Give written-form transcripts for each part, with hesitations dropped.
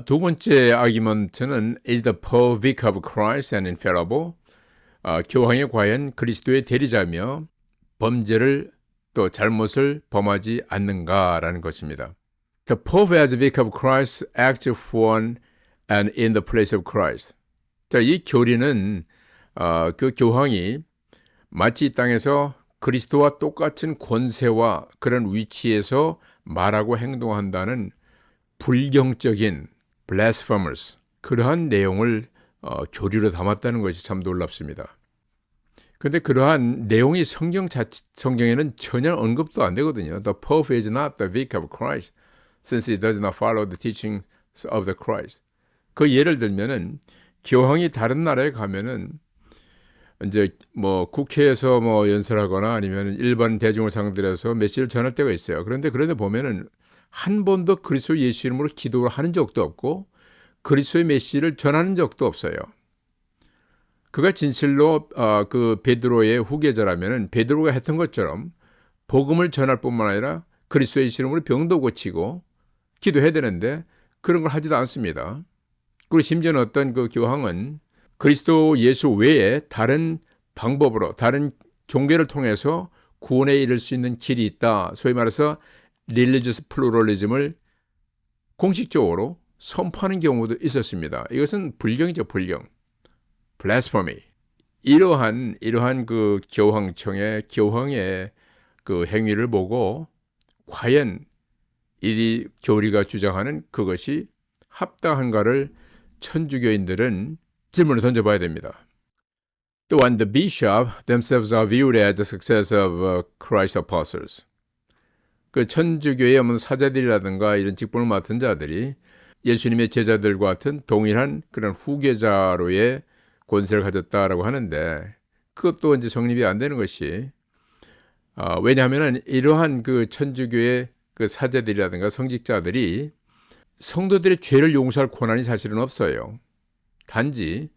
두 번째 아기먼트는 Is the Pope Vicar of Christ and infallible? 교황이 과연 그리스도의 대리자며 범죄를 또 잘못을 범하지 않는가라는 것입니다. The Pope as Vicar of Christ acts for and in the place of Christ. 자, 이 교리는 그 교황이 마치 이 땅에서 그리스도와 똑같은 권세와 그런 위치에서 말하고 행동한다는 불경적인 blasphemers 그러한 내용을 교리로 담았다는 것이 참 놀랍습니다. 그런데 그러한 내용이 성경에는 전혀 언급도 안 되거든요. The Pope is not the vicar of Christ, since he does not follow the teachings of the Christ. 그 예를 들면은 교황이 다른 나라에 가면은 이제 뭐 국회에서 뭐 연설하거나 아니면 일반 대중을 상대로 해서 메시지를 전할 때가 있어요. 그런데 보면은 한 번도 그리스도 예수 이름으로 기도를 하는 적도 없고 그리스도의 메시지를 전하는 적도 없어요. 그가 진실로 그 베드로의 후계자라면은 베드로가 했던 것처럼 복음을 전할 뿐만 아니라 그리스도의 이름으로 병도 고치고 기도해야 되는데 그런 걸 하지도 않습니다. 그리고 심지어는 어떤 그 교황은 그리스도 예수 외에 다른 방법으로 다른 종교를 통해서 구원에 이를 수 있는 길이 있다. 소위 말해서 religious pluralism을 공식적으로 선포하는 경우도 있었습니다. 이것은 불경이죠, 불경. blasphemy. 이러한 그 교황의 그 행위를 보고 과연 이 교리가 주장하는 그것이 합당한가를 천주교인들은 질문을 던져봐야 됩니다. 또한 the bishop themselves are viewed as the successor of Christ's apostles. 그 천주교의 사제들이라든가 이런 직분을 맡은 자들이 예수님의 제자들과 같은 동일한 그런 후계자로의 권세를 가졌다라고 하는데 그것도 이제 성립이 안 되는 것이 왜냐하면 이러한 그 천주교의 그 사제들이라든가 성직자들이 성도들의 죄를 용서할 권한이 사실은 없어요. 단지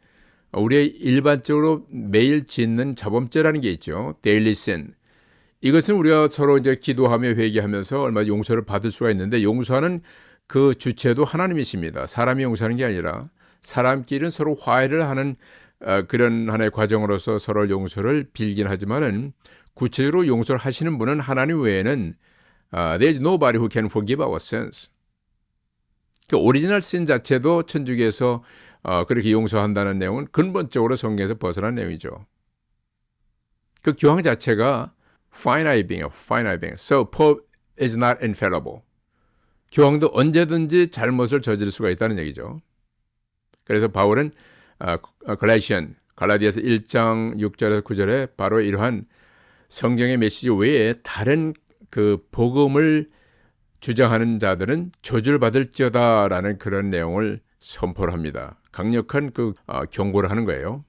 우리 일반적으로 매일 짓는 자범죄라는 게 있죠. 데일리 sin. 이것은 우리가 서로 이제 기도하며 회개하면서 얼마 용서를 받을 수가 있는데 용서하는 그 주체도 하나님이십니다. 사람이 용서하는 게 아니라 사람끼리는 서로 화해를 하는 그런 하나의 과정으로서 서로 용서를 빌긴 하지만은 구체적으로 용서를 하시는 분은 하나님 외에는 there is nobody who can forgive our sins. 그 오리지널 신 자체도 천주교에서 그렇게 용서한다는 내용은 근본적으로 성경에서 벗어난 내용이죠. 그 교황 자체가 finite being. So Pope is not infallible. 교황도 언제든지 잘못을 저지를 수가 있다는 얘기죠. 그래서 바울은 갈라디아서 1장 6절에서 9절에 바로 이러한 성경의 메시지 외에 다른 그 복음을 주장하는 자들은 저주를 받을지어다라는 그런 내용을 선포를 합니다. 강력한 그 경고를 하는 거예요.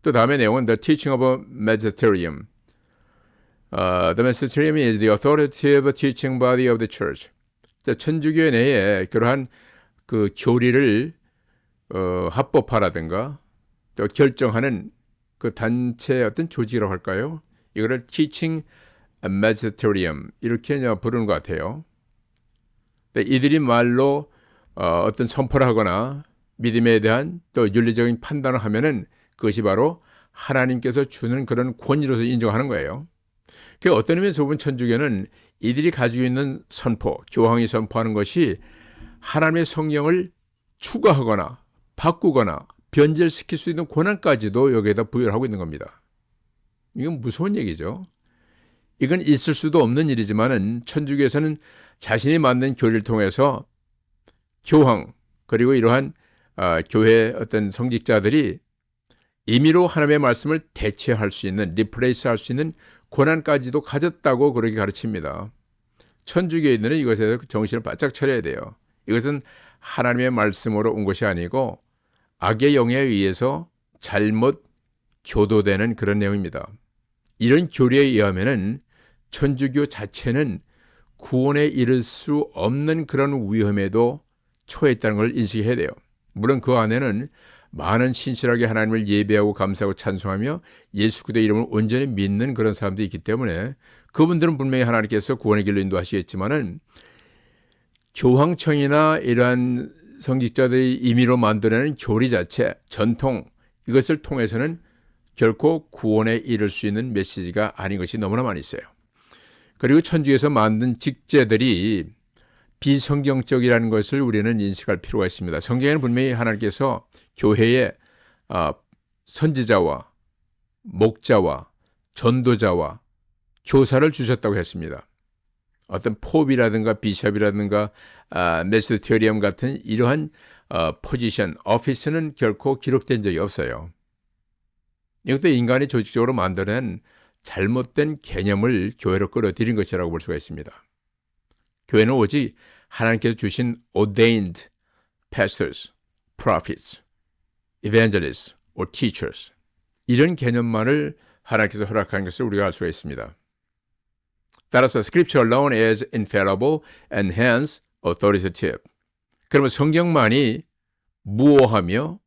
또 다음의 내용은 The Teaching of a Magisterium. The Magisterium is the authoritative teaching body of the Church. 천주교 내에 그러한 그 교리를 합법화라든가 또 결정하는 그 단체의 어떤 조직이라고 할까요? 이거를 Teaching Magisterium 이렇게 부르는 것 같아요. 이들이 말로 어떤 선포를 하거나 믿음에 대한 또 윤리적인 판단을 하면은 그것이 바로 하나님께서 주는 그런 권위로서 인정하는 거예요. 그 어떤 의미에서 보면 천주교는 이들이 가지고 있는 선포, 교황이 선포하는 것이 하나님의 성령을 추가하거나 바꾸거나 변질시킬 수 있는 권한까지도 여기에다 부여를 하고 있는 겁니다. 이건 무서운 얘기죠. 이건 있을 수도 없는 일이지만은 천주교에서는 자신이 만든 교리를 통해서 교황 그리고 이러한 교회 어떤 성직자들이 임의로 하나님의 말씀을 대체할 수 있는 리플레이스 할 수 있는 권한까지도 가졌다고 그렇게 가르칩니다. 천주교인들은 이것에 정신을 바짝 차려야 돼요. 이것은 하나님의 말씀으로 온 것이 아니고 악의 영에 의해서 잘못 교도되는 그런 내용입니다. 이런 교리에 의하면은 천주교 자체는 구원에 이를 수 없는 그런 위험에도 처해 있다는 걸 인식해야 돼요. 물론 그 안에는 많은 신실하게 하나님을 예배하고 감사하고 찬송하며 예수 그리스도의 이름을 온전히 믿는 그런 사람들이 있기 때문에 그분들은 분명히 하나님께서 구원의 길로 인도하시겠지만은 교황청이나 이러한 성직자들이 임의로 만들어낸 교리 자체, 전통 이것을 통해서는 결코 구원에 이를 수 있는 메시지가 아닌 것이 너무나 많이 있어요. 그리고 천주에서 만든 직제들이 비성경적이라는 것을 우리는 인식할 필요가 있습니다. 성경에는 분명히 하나님께서 교회에 선지자와 목자와 전도자와 교사를 주셨다고 했습니다. 어떤 포비라든가 비숍이라든가 메스테리엄 같은 이러한 포지션, 오피스는 결코 기록된 적이 없어요. 이것도 인간이 조직적으로 만들어낸 잘못된 개념을 교회로 끌어들인 것이라고 볼 수가 있습니다. 교회는 오직 하나님께서 주신 ordained pastors, prophets, evangelists or teachers 이런 개념만을 하나님께서 허락한 것을 우리가 알 수가 있습니다. 따라서 Scripture alone is infallible and hence authoritative. 그러면 성경만이 무오하며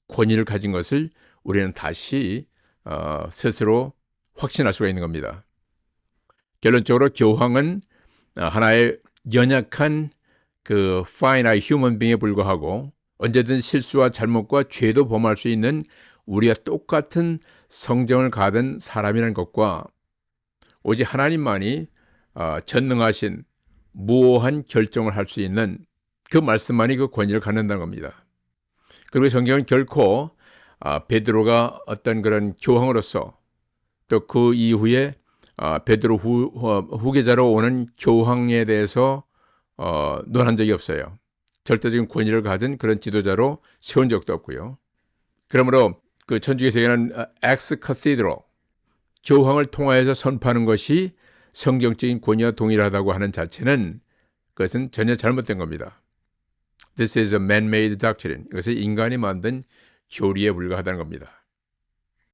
권위를 가진 것을 우리는 다시 스스로 확신할 수가 있는 겁니다. 결론적으로 교황은 하나의 연약한 그 finite human being에 불과하고 언제든 실수와 잘못과 죄도 범할 수 있는 우리와 똑같은 성정을 가진 사람이라는 것과 오직 하나님만이 전능하신 무오한 결정을 할 수 있는 그 말씀만이 그 권위를 갖는다는 겁니다. 그리고 성경은 결코 베드로가 어떤 그런 교황으로서 또 그 이후에 베드로 후계자로 오는 교황에 대해서 논한 적이 없어요. 절대적인 권위를 가진 그런 지도자로 세운 적도 없고요. 그러므로 그 천주교 세계는 엑스 카시드로 교황을 통하여서 선포하는 것이 성경적인 권위와 동일하다고 하는 자체는 그것은 전혀 잘못된 겁니다. This is a man-made doctrine. 이것은 인간이 만든 교리에 불과하다는 겁니다.